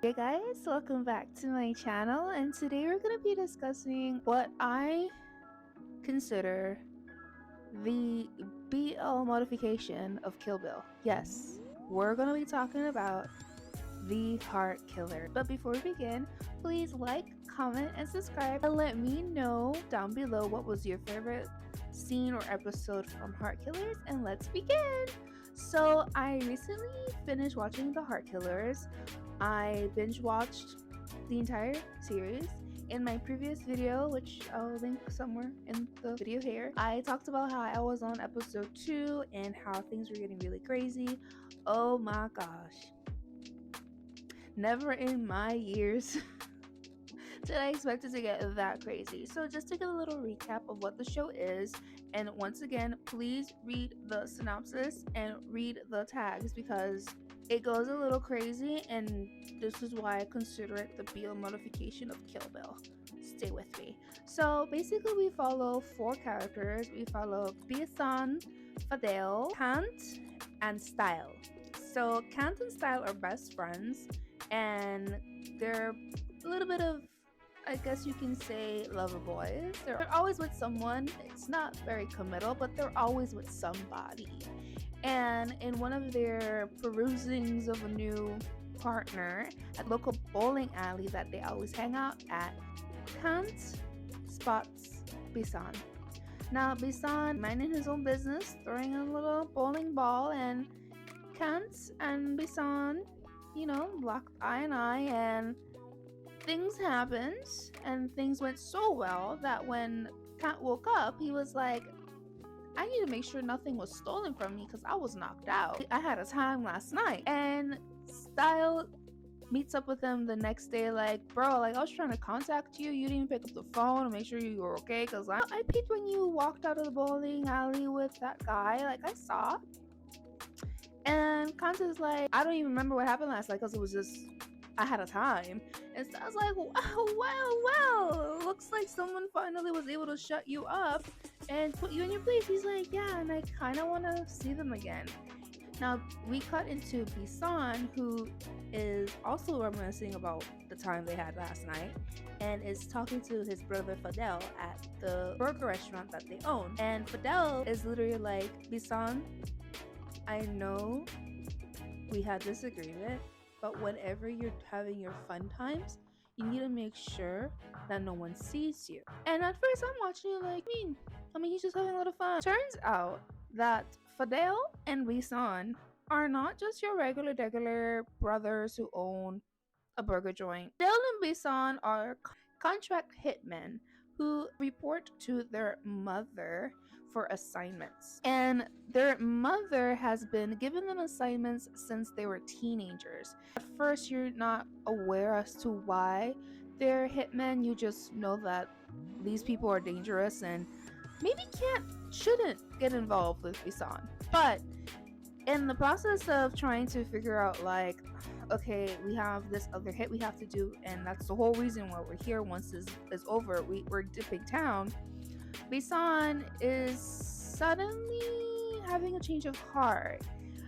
Hey guys, welcome back to my channel, and today we're going to be discussing what I consider the BL modification of Kill Bill. Yes, we're going to be talking about the heart killer. But before we begin, please like, comment, and subscribe, and let me know down below what was your favorite scene or episode from Heart Killers, and let's begin. So I recently finished watching the Heart Killers. I binge watched the entire series. In my previous video, which I'll link somewhere in the video here, I talked about how I was on episode 2 and how things were getting really crazy. Oh my gosh. Never in my years did I expect it to get that crazy. So just to get a little recap of what the show is, and once again, please read the synopsis and read the tags because it goes a little crazy, and this is why I consider it the BL modification of Kill Bill. Stay with me. So basically we follow 4 characters. We follow Bisan, Fadel, Kant, and Style. So Kant and Style are best friends, and they're a little bit of, I guess you can say, lover boys. They're always with someone. It's not very committal, but they're always with somebody. And in one of their perusings of a new partner at local bowling alley that they always hang out at, Kant spots Bisan. Now Bisan minding his own business, throwing a little bowling ball, and Kant and Bisan, locked eye in eye, and things happened, and things went so well that when Kant woke up, he was like, I need to make sure nothing was stolen from me because I was knocked out. I had a time last night. And Style meets up with him the next day like, bro, like I was trying to contact you. You didn't pick up the phone to make sure you were okay because I peeped when you walked out of the bowling alley with that guy. Like I saw. And Kanta's like, I don't even remember what happened last night because it was just, I had a time. And so I was like, wow, looks like someone finally was able to shut you up and put you in your place. He's like, yeah, and I kind of want to see them again. Now we cut into Bisan, who is also reminiscing about the time they had last night and is talking to his brother Fadel at the burger restaurant that they own. And Fadel is literally like, Bisan, I know we had this agreement, but whenever you're having your fun times, you need to make sure that no one sees you. And at first I'm watching it like, I mean he's just having a lot of fun. Turns out that Fadel and Bisan are not just your regular brothers who own a burger joint. Fadel and Bisan are contract hitmen who report to their mother for assignments. And their mother has been giving them assignments since they were teenagers. At first, you're not aware as to why they're hitmen. You just know that these people are dangerous and maybe shouldn't get involved with Bisan. But in the process of trying to figure out like, okay, we have this other hit we have to do, and that's the whole reason why we're here. Once this is over, we're dipping town. Bisan is suddenly having a change of heart.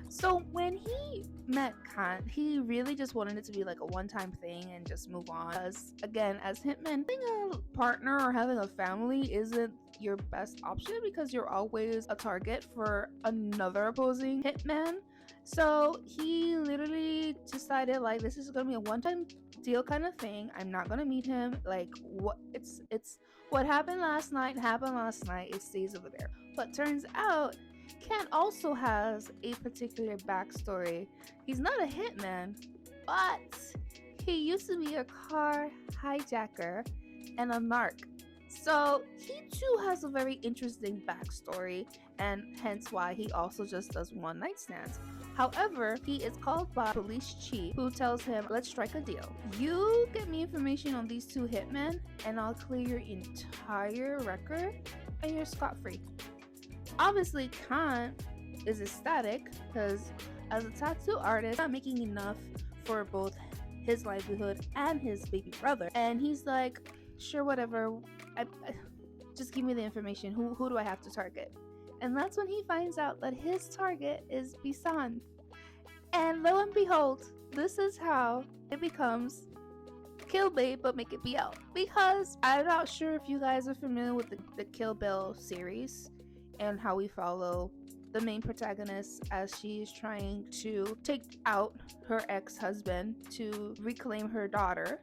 So when he met Kant, he really just wanted it to be like a one-time thing and just move on. Because again, as hitmen, having a partner or having a family isn't your best option because you're always a target for another opposing hitman. So he literally decided like, this is gonna be a one-time deal kind of thing. I'm not gonna meet him. Like, what it's what happened last night. It stays over there. But turns out Ken also has a particular backstory. He's not a hitman, but he used to be a car hijacker and a narc. So he too has a very interesting backstory, and hence why he also just does one night stands. However, he is called by police chief who tells him, let's strike a deal. You get me information on these 2 hitmen and I'll clear your entire record and you're scot-free. Obviously, Kant is ecstatic because as a tattoo artist, not making enough for both his livelihood and his baby brother. And he's like, sure, whatever. I just give me the information. Who do I have to target? And that's when he finds out that his target is Bisan. And lo and behold, this is how it becomes Kill Bait, but make it BL. Because I'm not sure if you guys are familiar with the Kill Bill series and how we follow the main protagonist as she is trying to take out her ex-husband to reclaim her daughter.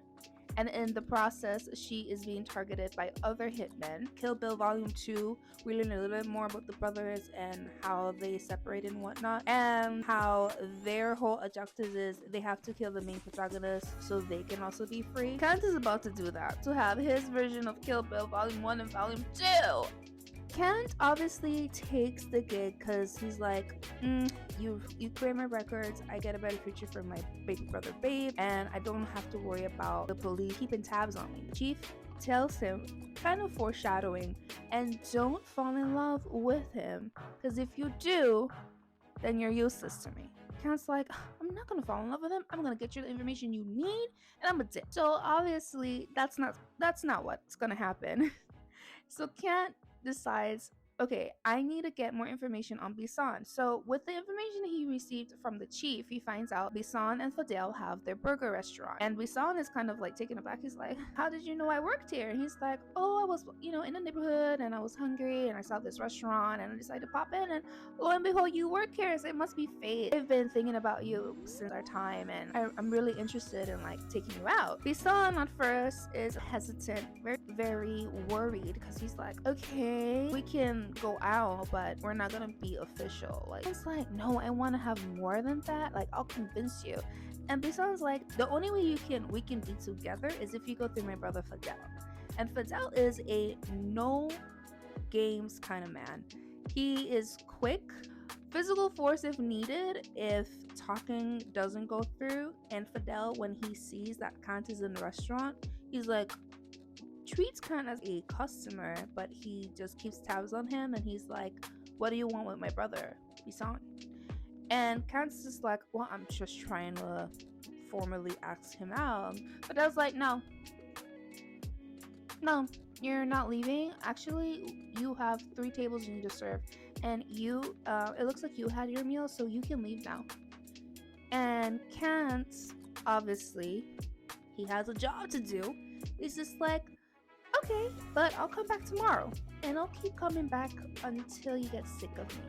And in the process, she is being targeted by other hitmen. Kill Bill Volume 2, we learn a little bit more about the brothers and how they separated and whatnot, and how their whole objective is they have to kill the main protagonist so they can also be free. Kant is about to do that, to have his version of Kill Bill Volume 1 and Volume 2. Kent obviously takes the gig because he's like, you clear my records, I get a better future for my baby brother Babe, and I don't have to worry about the police keeping tabs on me. Chief tells him, kind of foreshadowing, and don't fall in love with him, because if you do, then you're useless to me. Kent's like, I'm not gonna fall in love with him, I'm gonna get you the information you need, and I'm a dick. So obviously that's not what's gonna happen. So Kent decides, okay, I need to get more information on Bisan. So with the information he received from the chief, he finds out Bisan and Fidel have their burger restaurant. And Bisan is kind of like taken aback. He's like, how did you know I worked here? And he's like, oh, I was, in the neighborhood and I was hungry and I saw this restaurant and I decided to pop in, and lo and behold, you work here. So it must be fate. I've been thinking about you since our time and I'm really interested in like taking you out. Bisan at first is hesitant, very, very worried, because he's like, okay, we can go out, but we're not gonna be official. Like, it's like, no, I want to have more than that. Like, I'll convince you. And Bisan's like, the only way we can be together is if you go through my brother Fidel. And Fidel is a no games kind of man. He is quick, physical force if needed, if talking doesn't go through. And Fidel, when he sees that Kant is in the restaurant, he's like, treats Kant as a customer, but he just keeps tabs on him, and he's like, what do you want with my brother Bisan? And Kant's just like, well, I'm just trying to formally ask him out. But I was like, no, you're not leaving. Actually, you have 3 tables you need to serve, and you it looks like you had your meal, so you can leave now. And Kant, obviously, he has a job to do. He's just like, okay, but I'll come back tomorrow, and I'll keep coming back until you get sick of me.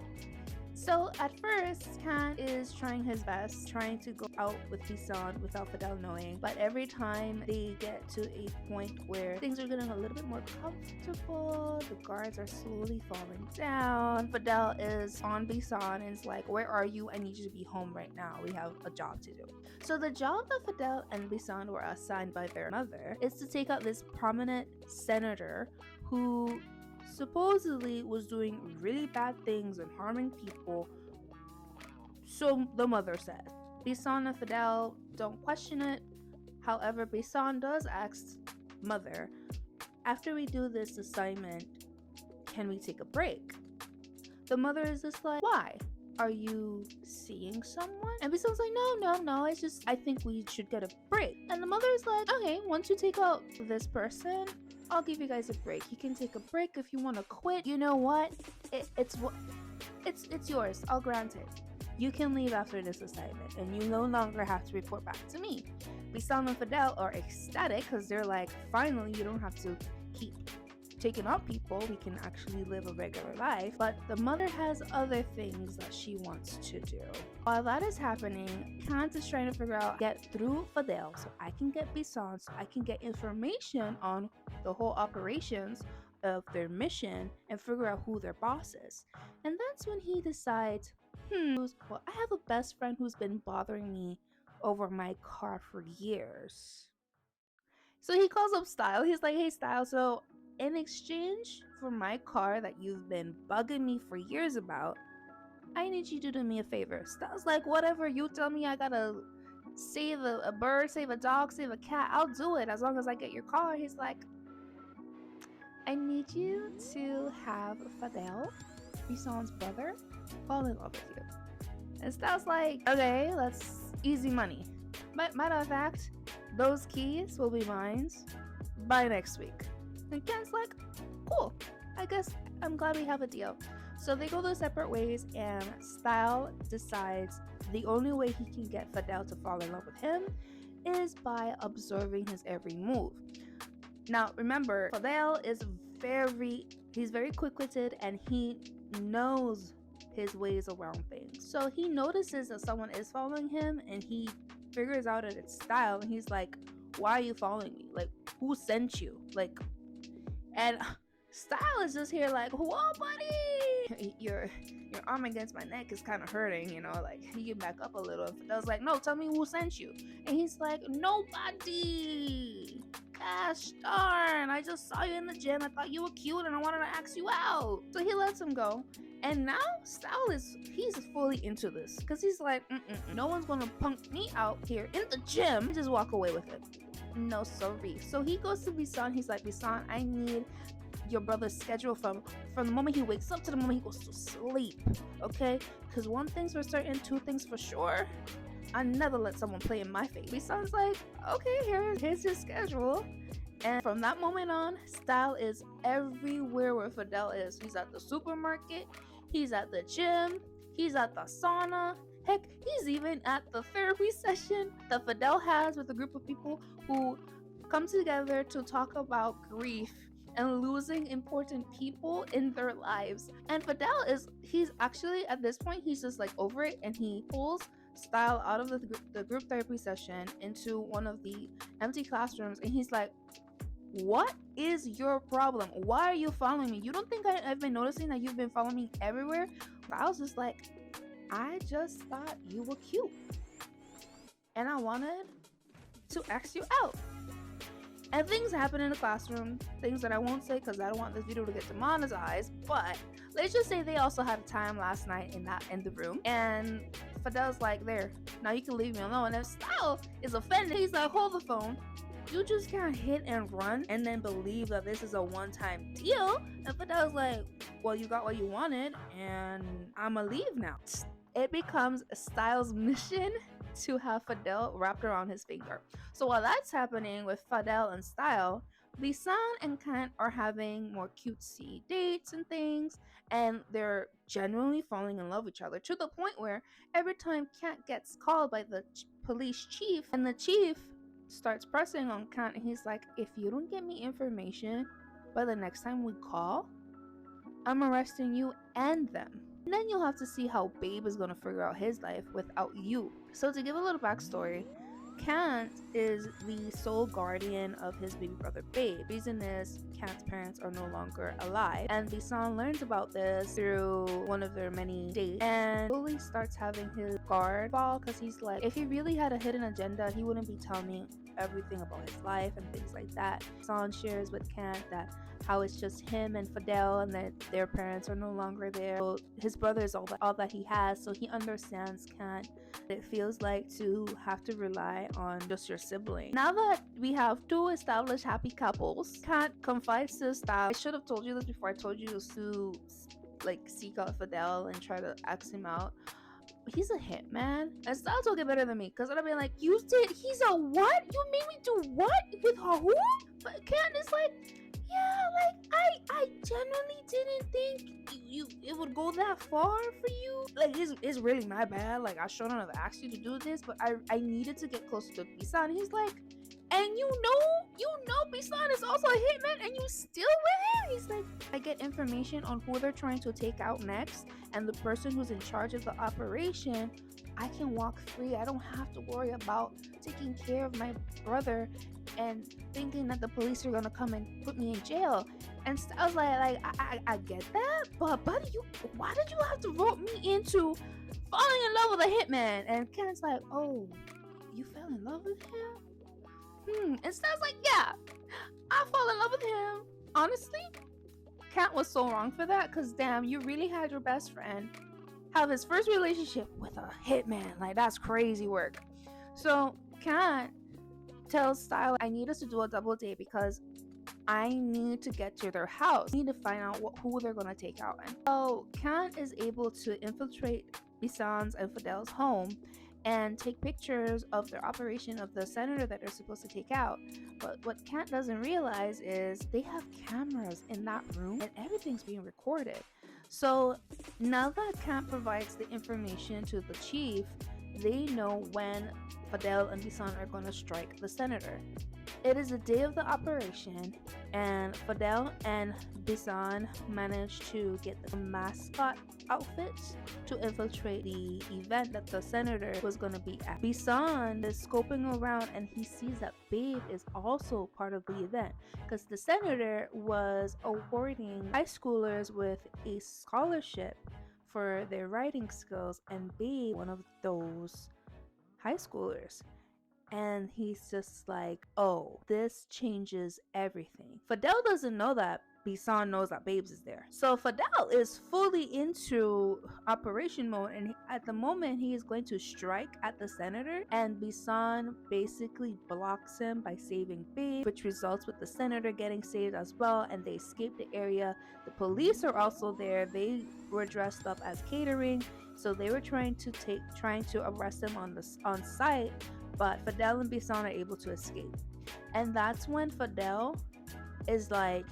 So at first, Kant is trying his best, trying to go out with Bisan without Fidel knowing, but every time they get to a point where things are getting a little bit more comfortable, the guards are slowly falling down, Fidel is on Bisan and is like, where are you? I need you to be home right now. We have a job to do. So the job that Fidel and Bisan were assigned by their mother is to take out this prominent senator who supposedly was doing really bad things and harming people. So the mother said. Bisan and Fidel don't question it. However, Bisan does ask mother, after we do this assignment, can we take a break? The mother is just like, why? Are you seeing someone? And Bisan's like, no, it's just, I think we should get a break. And the mother is like, okay, once you take out this person, I'll give you guys a break. You can take a break if you want to quit. You know what? It's yours. I'll grant it. You can leave after this assignment, and you no longer have to report back to me. Bisan and Fidel are ecstatic because they're like, finally, you don't have to keep taking out people. We can actually live a regular life. But the mother has other things that she wants to do. While that is happening, Kant is trying to figure out, get through Fidel so I can get Bisan, so I can get information on the whole operations of their mission and figure out who their boss is. And that's when he decides, well, I have a best friend who's been bothering me over my car for years. So he calls up Style. He's like, hey Style, so in exchange for my car that you've been bugging me for years about, I need you to do me a favor. Style's like, whatever you tell me, I gotta save a bird, save a dog, save a cat, I'll do it as long as I get your car. He's like, I need you to have Fidel, Bisan's brother, fall in love with you. And Style's like, okay, that's easy money. But matter of fact, those keys will be mine by next week. And Ken's like, cool, I guess I'm glad we have a deal. So they go their separate ways, and Style decides the only way he can get Fidel to fall in love with him is by observing his every move. Now remember, Fidel is he's very quick-witted, and he knows his ways around things. So he notices that someone is following him, and he figures out that it's Style, and he's like, why are you following me? Like, who sent you? Like, and Style is just here like, whoa buddy, your arm against my neck is kind of hurting, you know, like you can back up a little. Fidel's like, no, tell me who sent you. And he's like, nobody. Gosh darn, I just saw you in the gym, I thought you were cute and I wanted to ask you out. So he lets him go. And now Style he's fully into this, because he's like, no one's gonna punk me out here in the gym and just walk away with it. No sorry. So he goes to Bisan. He's like, Bisan, I need your brother's schedule from the moment he wakes up to the moment he goes to sleep, okay? Because one thing's for certain, two things for sure, I never let someone play in my face. Bisan's like, okay, here's his schedule. And from that moment on, Style is everywhere where Fidel is. He's at the supermarket, he's at the gym, he's at the sauna. Heck, he's even at the therapy session that Fidel has with a group of people who come together to talk about grief and losing important people in their lives. And Fidel he's actually, at this point, he's just like over it, and he pulls Style out of the group therapy session into one of the empty classrooms, and he's like, what is your problem? Why are you following me? You don't think I've been noticing that you've been following me everywhere? Style's just like, I just thought you were cute, and I wanted to ask you out. And things happen in the classroom, things that I won't say because I don't want this video to get demonetized, but let's just say they also had a time last night in the room, and Fidel's like, there, now you can leave me alone. And if Style is offended, he's like, hold the phone. You just can't hit and run and then believe that this is a one-time deal. And Fidel's like, well, you got what you wanted, and I'ma leave now. It becomes Style's mission to have Fidel wrapped around his finger. So while that's happening with Fidel and Style, Bisan and Kant are having more cutesy dates and things, and they're genuinely falling in love with each other, to the point where every time Kant gets called by the police chief, and the chief starts pressing on Kant, and he's like, if you don't get me information by the next time we call, I'm arresting you and them. And then you'll have to see how Babe is going to figure out his life without you. So to give a little backstory, Kant is the sole guardian of his baby brother Babe. The reason is Kant's parents are no longer alive, and Bisan learns about this through one of their many dates, and slowly starts having his guard fall, because he's like, if he really had a hidden agenda, he wouldn't be telling me everything about his life and things like that. Bisan shares with Kant that how it's just him and Fidel, and that their parents are no longer there. So his brother is all that he has, so he understands Kant. It feels like to have to rely on just your sibling. Now that we have two established happy couples, Kant confides to Style. I should have told you this before I told you to like seek out Fidel and try to ask him out. He's a hitman, and Styles will get better than me, because I'll be like, you did, he's a what? You made me do what with her? Who? But Kant is like, yeah, like I genuinely didn't think it would go that far for you. Like, it's really my bad. Like, I shouldn't have asked you to do this, but I needed to get closer to Bisan. He's like, and you know Bisan is also a hitman, and you still with him? He's like, I get information on who they're trying to take out next, and the person who's in charge of the operation, I can walk free. I don't have to worry about taking care of my brother and thinking that the police are gonna come and put me in jail. And I was like I get that, but buddy, why did you have to rope me into falling in love with a hitman? And Kent's like, oh, you fell in love with him? And Style's like, yeah, I fall in love with him. Honestly, Kent was so wrong for that, because damn, you really had your best friend have his first relationship with a hitman. Like, that's crazy work. So Kent tells Style, I need us to do a double date, because I need to get to their house. I need to find out who they're gonna take out. And so Kent is able to infiltrate Bisan's and Fidel's home and take pictures of their operation of the senator that they're supposed to take out. But what Kent doesn't realize is they have cameras in that room, and everything's being recorded. So now that Camp provides the information to the chief, they know when Fidel and Bisan are going to strike the senator. It is the day of the operation, and Fidel and Bisan managed to get the mascot outfits to infiltrate the event that the senator was going to be at. Bisan is scoping around and he sees that Babe is also part of the event because the senator was awarding high schoolers with a scholarship for their writing skills, and Babe, one of those high schoolers. And he's just like, oh, this changes everything. Fidel doesn't know that Bisan knows that Babes is there. So Fidel is fully into operation mode, and at the moment he is going to strike at the senator, and Bisan basically blocks him by saving Babe, which results with the senator getting saved as well, and they escape the area. The police are also there. They were dressed up as catering, so they were trying to arrest him on site, but Fidel and Bisan are able to escape. And that's when Fidel is like,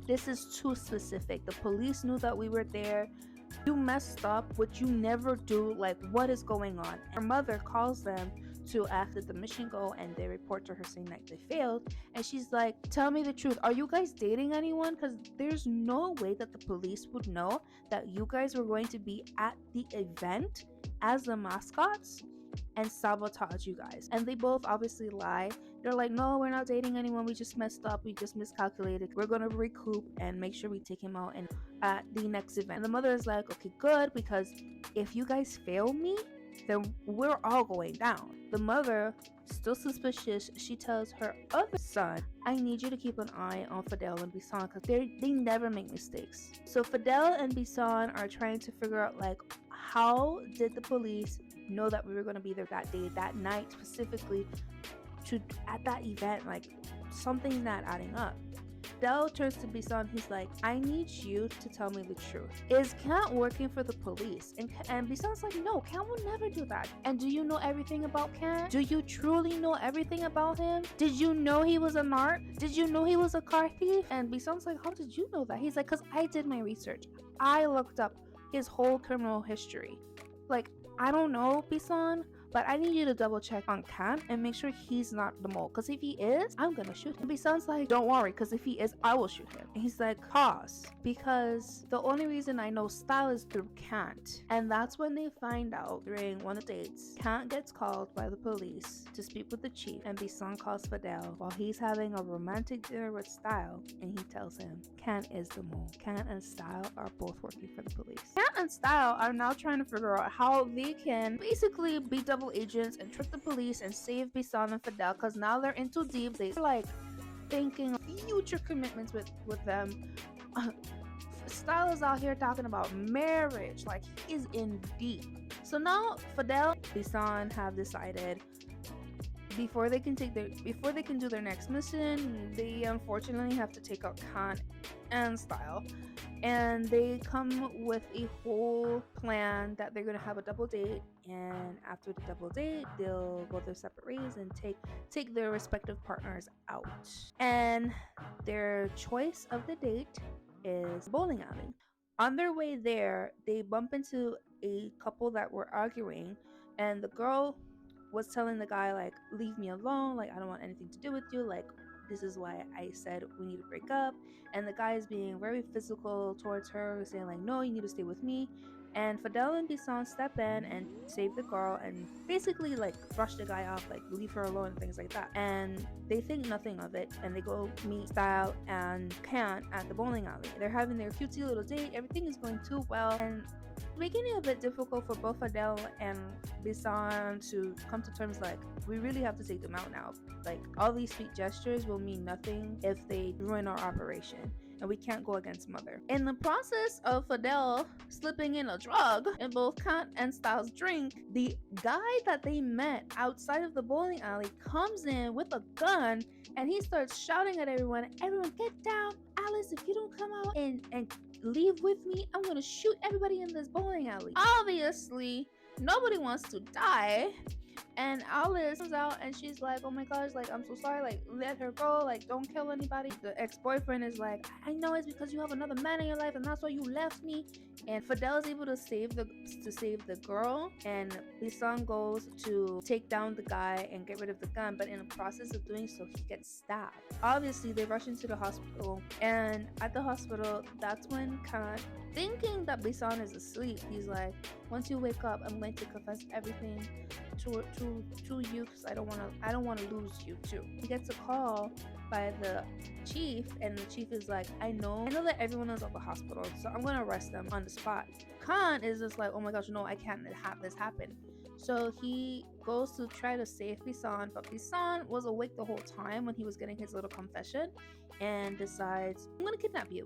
this is too specific. The police knew that we were there. You messed up, which you never do. Like, what is going on? Her mother calls them to ask that the mission go, and they report to her saying that they failed. And she's like, tell me the truth. Are you guys dating anyone? Because there's no way that the police would know that you guys were going to be at the event as the mascots and sabotage you guys. And they both obviously lie. They're like, no, we're not dating anyone. We just messed up. We just miscalculated. We're going to recoup and make sure we take him out and at the next event. And the mother is like, okay, good, because if you guys fail me, then we're all going down. The mother, still suspicious, she tells her other son, I need you to keep an eye on Fidel and Bisan because they never make mistakes. So Fidel and Bisan are trying to figure out, like, how did the police know that we were going to be there that day, that night specifically, to at that event? Like, something's not adding up. Fidel turns to Bisan. He's like, I need you to tell me the truth. Is Kant working for the police? And Bisan's like, no, Kant will never do that. And do you know everything about Kant? Do you truly know everything about him? Did you know he was a narc? Did you know he was a car thief? And Bisan's like, how did you know that? He's like, because I did my research. I looked up his whole criminal history. Like, I don't know, Bisan, but I need you to double check on Kant and make sure he's not the mole. Because if he is, I'm gonna shoot him. Bisan's like, don't worry, because if he is, I will shoot him. And he's like, pause. Because the only reason I know Style is through Kant. And that's when they find out during one of the dates. Kant gets called by the police to speak with the chief. And Bisan calls Fidel while he's having a romantic dinner with Style. And he tells him, Kant is the mole. Kant and Style are both working for the police. Kant and Style are now trying to figure out how they can basically be double agents and trick the police and save Bisan and Fidel, because now they're in too deep. They're like thinking future commitments with them. Style is out here talking about marriage, like he is in deep. So now Fidel and Bisan have decided before they can do their next mission, they unfortunately have to take out Kant and Style. And they come with a whole plan that they're going to have a double date, and after the double date they'll go their separate ways and take their respective partners out. And their choice of the date is bowling alley. On their way there, they bump into a couple that were arguing, and the girl was telling the guy, like, leave me alone, like I don't want anything to do with you, like this is why I said we need to break up. And the guy is being very physical towards her, saying like, no, you need to stay with me. And Fidel and Bisan step in and save the girl and basically like brush the guy off, like leave her alone and things like that. And they think nothing of it, and they go meet Style and Kant at the bowling alley. They're having their cutesy little date. Everything is going too well, and making it a bit difficult for both Fidel and Bisan to come to terms, like, we really have to take them out now. Like, all these sweet gestures will mean nothing if they ruin our operation, and we can't go against Mother. In the process of Fidel slipping in a drug in both Kant and Styles' drink, the guy that they met outside of the bowling alley comes in with a gun, and he starts shouting at everyone, get down, Alice, if you don't come out and leave with me, I'm gonna shoot everybody in this bowling alley. Obviously, nobody wants to die, And Alice comes out and she's like, oh my gosh, like, I'm so sorry, like, let her go, like, don't kill anybody. The ex-boyfriend is like, I know it's because you have another man in your life and that's why you left me. And Fidel is able to save the girl, and Lisan goes to take down the guy and get rid of the gun, but in the process of doing so, he gets stabbed. Obviously, they rush into the hospital, and at the hospital, that's when Khan, thinking that Lisan is asleep, he's like, once you wake up, I'm going to confess everything to you because I don't want to lose you too. He gets a call by the chief, and the chief is like, I know that everyone is at the hospital, so I'm gonna arrest them on the spot. Khan is just like, oh my gosh, no, I can't have this happen. So he goes to try to save Bisan, but Bisan was awake the whole time when he was getting his little confession, and decides, I'm gonna kidnap you.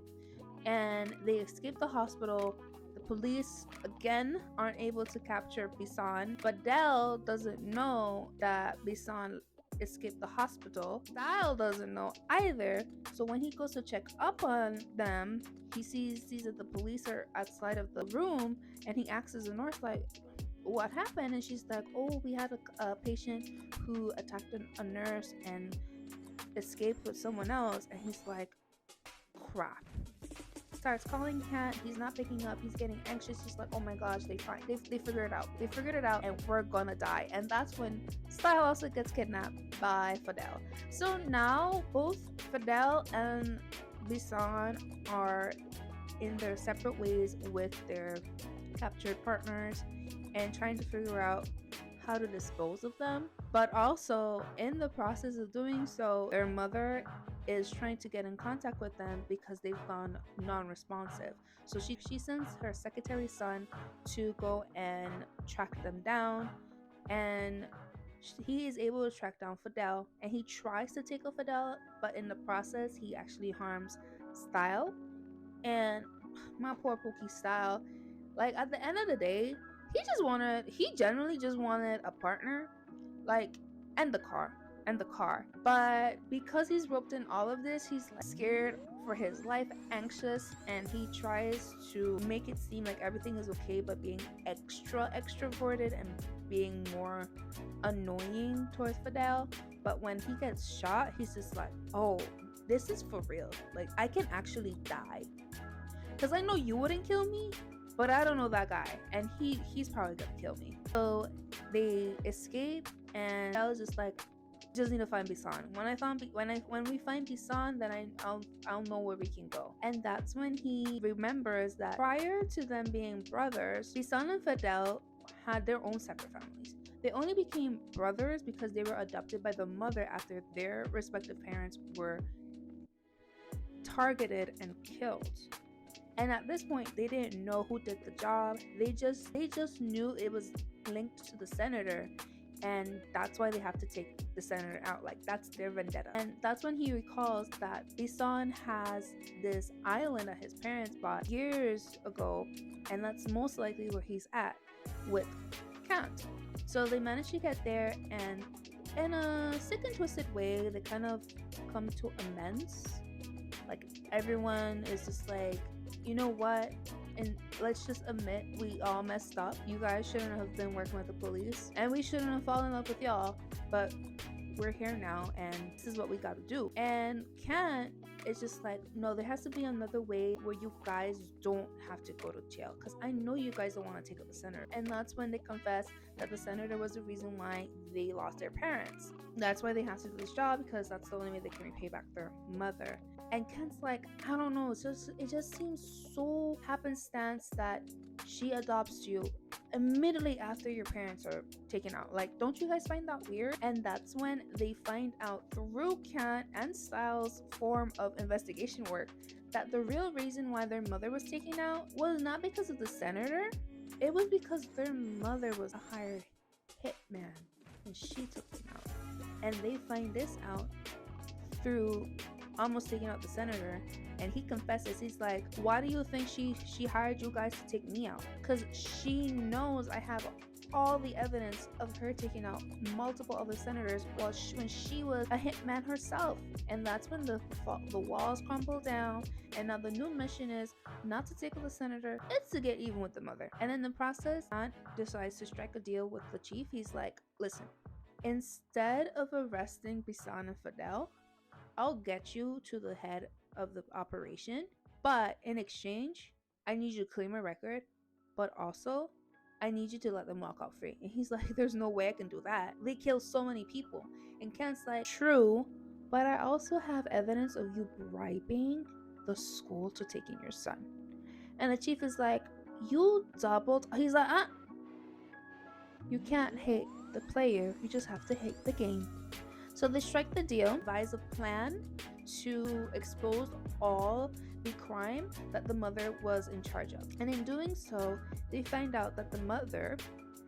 And they escape the hospital. The police again aren't able to capture Bisan. Fidel doesn't know that Bisan escaped the hospital. Style doesn't know either. So when he goes to check up on them, he sees that the police are outside of the room, and he asks the nurse like, what happened? And she's like, oh, we had a patient who attacked a nurse and escaped with someone else. And he's like, crap. Starts calling Cat. He's not picking up. He's getting anxious. He's like, oh my gosh, they figured it out. They figured it out, and we're gonna die. And that's when Style also gets kidnapped by Fidel. So now both Fidel and Bisan are in their separate ways with their captured partners and trying to figure out how to dispose of them. But also in the process of doing so, their mother is trying to get in contact with them because they've gone non-responsive. So she sends her secretary son to go and track them down, and he is able to track down Fidel, and he tries to take out Fidel, but in the process he actually harms Style. And my poor Pookie Style, like, at the end of the day, he generally just wanted a partner, like, and the car. But because he's roped in all of this, he's like scared for his life, anxious, and he tries to make it seem like everything is okay, but being extra extroverted and being more annoying towards Fidel. But when he gets shot, he's just like, oh, this is for real. Like, I can actually die. Because I know you wouldn't kill me, but I don't know that guy, and he's probably gonna kill me. So they escape, and I was just like, just need to find Bisan. When we find Bisan, then I'll know where we can go. And that's when he remembers that prior to them being brothers, Bisan and Fidel had their own separate families. They only became brothers because they were adopted by the mother after their respective parents were targeted and killed. And at this point, they didn't know who did the job. They just knew it was linked to the senator, and that's why they have to take the senator out. Like, that's their vendetta. And that's when he recalls that Bisan has this island that his parents bought years ago, and that's most likely where he's at with Kant. So they manage to get there, and in a sick and twisted way, they kind of come to amends. Like, everyone is just like, you know what, and let's just admit we all messed up. You guys shouldn't have been working with the police, and we shouldn't have fallen in love with y'all, but we're here now, and this is what we gotta do. And Kant is just like, no, there has to be another way where you guys don't have to go to jail, because I know you guys don't want to take up the senator. And that's when they confess that the senator was the reason why they lost their parents. That's why they have to do this job, because that's the only way they can repay back their mother. And Kent's like, I don't know, it just seems so happenstance that she adopts you immediately after your parents are taken out. Like, don't you guys find that weird? And that's when they find out through Kent and Styles' form of investigation work that the real reason why their mother was taken out was not because of the senator. It was because their mother was a hired hitman, and she took them out. And they find this out through almost taking out the senator, and he confesses. He's like, why do you think she hired you guys to take me out? Because she knows I have all the evidence of her taking out multiple other senators when she was a hitman herself. And that's when the walls crumble down, and now the new mission is not to take out the senator, it's to get even with the mother. And in the process, Aunt decides to strike a deal with the chief. He's like, listen, instead of arresting Bisan and Fidel, I'll get you to the head of the operation, but in exchange, I need you to clear my record, but also I need you to let them walk out free. And he's like, there's no way I can do that. They killed so many people. And Kent's like, true, but I also have evidence of you bribing the school to take in your son. And the chief is like, you doubled. He's like, you can't hate the player, you just have to hate the game. So they strike the deal, devise a plan to expose all the crime that the mother was in charge of. And in doing so, they find out that the mother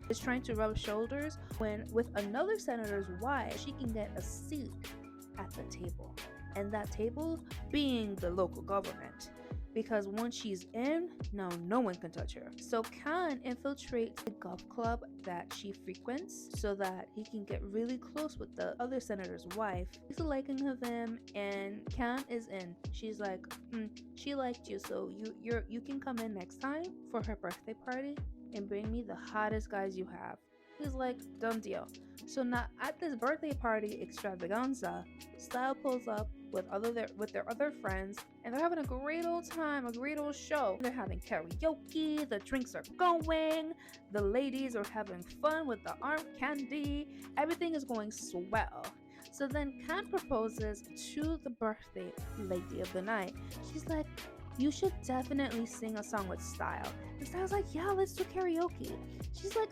is trying to rub shoulders with another senator's wife. She can get a seat at the table, and that table being the local government. Because once she's in, now no one can touch her. So Khan infiltrates the golf club that she frequents so that he can get really close with the other senator's wife. She's liking of him, and Khan is in. She's like, she liked you, so you can come in next time for her birthday party and bring me the hottest guys you have. He's like, done deal. So now at this birthday party extravaganza, Style pulls up with their other friends, and they're having a great old time, a great old show. They're having karaoke, the drinks are going, the ladies are having fun with the arm candy, everything is going swell. So then Khan proposes to the birthday lady of the night. She's like, you should definitely sing a song with Style. And Style's like, yeah, let's do karaoke. She's like,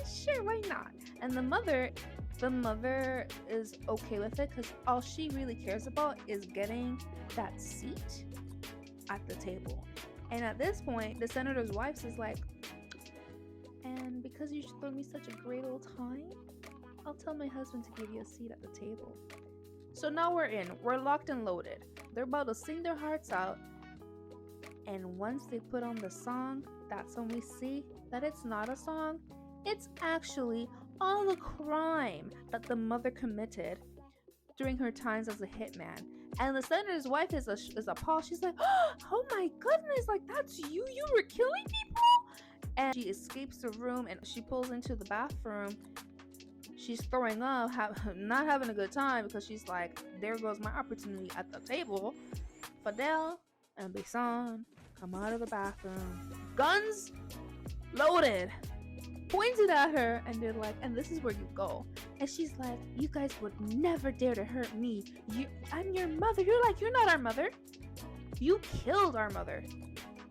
sure, why not? And the mother is okay with it because all she really cares about is getting that seat at the table. And at this point, the senator's wife is like, and because you showed me such a great old time, I'll tell my husband to give you a seat at the table. So now we're locked and loaded. They're about to sing their hearts out. And once they put on the song, that's when we see that it's not a song. It's actually all the crime that the mother committed during her times as a hitman. And the senator's wife is appalled. She's like, oh my goodness, like that's you were killing people? And she escapes the room and she pulls into the bathroom. She's throwing up, not having a good time because she's like, there goes my opportunity at the table. Fidel and Bisan come out of the bathroom, guns loaded, pointed at her, and they're like, and this is where you go. And she's like, you guys would never dare to hurt me. I'm your mother. You're like, you're not our mother. You killed our mother.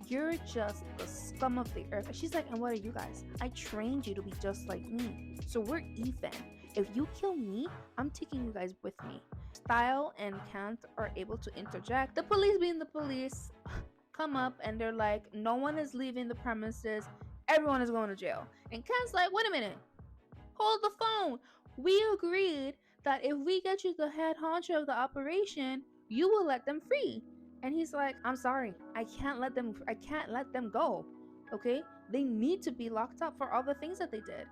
You're just the scum of the earth. And she's like, and what are you guys? I trained you to be just like me. So we're even. If you kill me, I'm taking you guys with me. Style and Kant are able to interject. The police being the police come up and they're like, no one is leaving the premises. Everyone is going to jail. And Kent's like, wait a minute. Hold the phone. We agreed that if we get you the head honcho of the operation, you will let them free. And he's like, I'm sorry. I can't let them go. Okay? They need to be locked up for all the things that they did.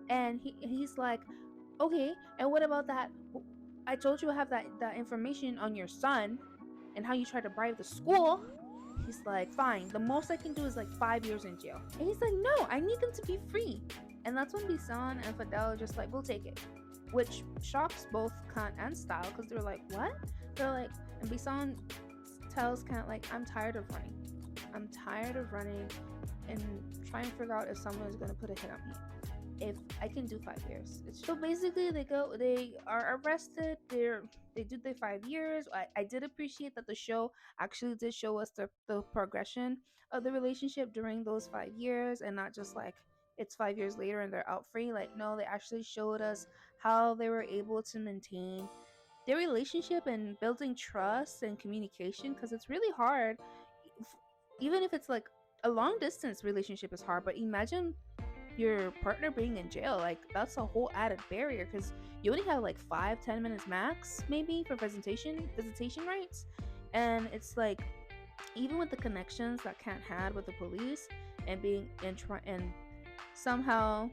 And he's like, okay, and what about that? I told you I have that information on your son and how you tried to bribe the school. He's like, fine, the most I can do is like 5 years in jail. And he's like, no, I need them to be free. And that's when Bisan and Fidel are just like, we'll take it. Which shocks both Kant and Style because they're like, what? They're like, and Bisan tells Kant like, I'm tired of running. I'm tired of running and trying to figure out if someone is going to put a hit on me. If I can do 5 years. So basically they are arrested, they do their 5 years. I did appreciate that the show actually did show us the progression of the relationship during those 5 years, and not just like it's 5 years later and they're out free. Like, no, they actually showed us how they were able to maintain their relationship and building trust and communication, because it's really hard. Even if it's like a long distance relationship is hard, but imagine your partner being in jail. Like, that's a whole added barrier because you only have like 5-10 minutes max maybe for visitation rights. And it's like, even with the connections that Kant had with the police and being and somehow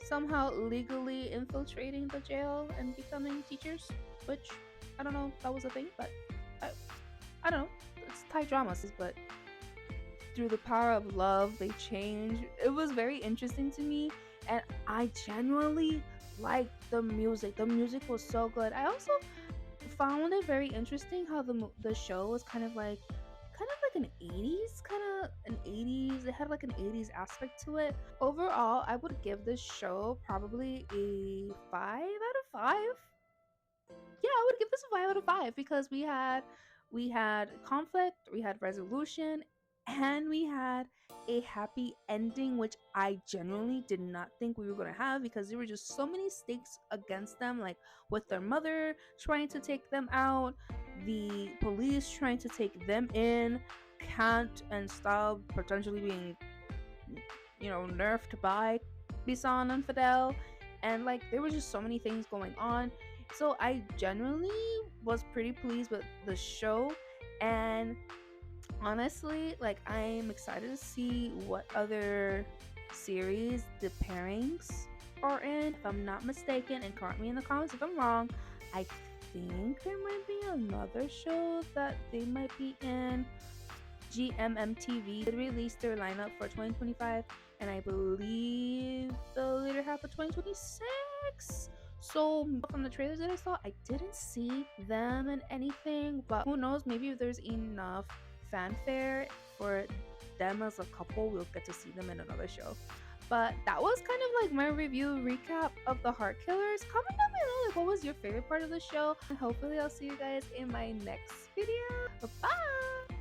somehow legally infiltrating the jail and becoming teachers, which I don't know if that was a thing, but I, I don't know. It's Thai dramas, but through the power of love, they change. It was very interesting to me, and I genuinely liked the music. The music was so good. I also found it very interesting how the show was kind of like an 80s it had like an 80s aspect to it. Overall, I would give this show probably a 5 out of 5. Yeah, I would give this a 5 out of 5 because we had conflict, we had resolution, and we had a happy ending, which I genuinely did not think we were going to have because there were just so many stakes against them, like with their mother trying to take them out, the police trying to take them in, Kant and Staub potentially being, nerfed by Bisan and Fidel, and like there were just so many things going on. So I genuinely was pretty pleased with the show, and honestly, like I'm excited to see what other series the pairings are in. If I'm not mistaken, and correct me in the comments if I'm wrong, I think there might be another show that they might be in. GMMTV did release their lineup for 2025, and I believe the later half of 2026. So from the trailers that I saw, I didn't see them in anything, but who knows, maybe if there's enough fanfare for them as a couple, we'll get to see them in another show. But that was kind of like my review recap of the Heart Killers. Comment down below like what was your favorite part of the show, and hopefully I'll see you guys in my next video. Bye.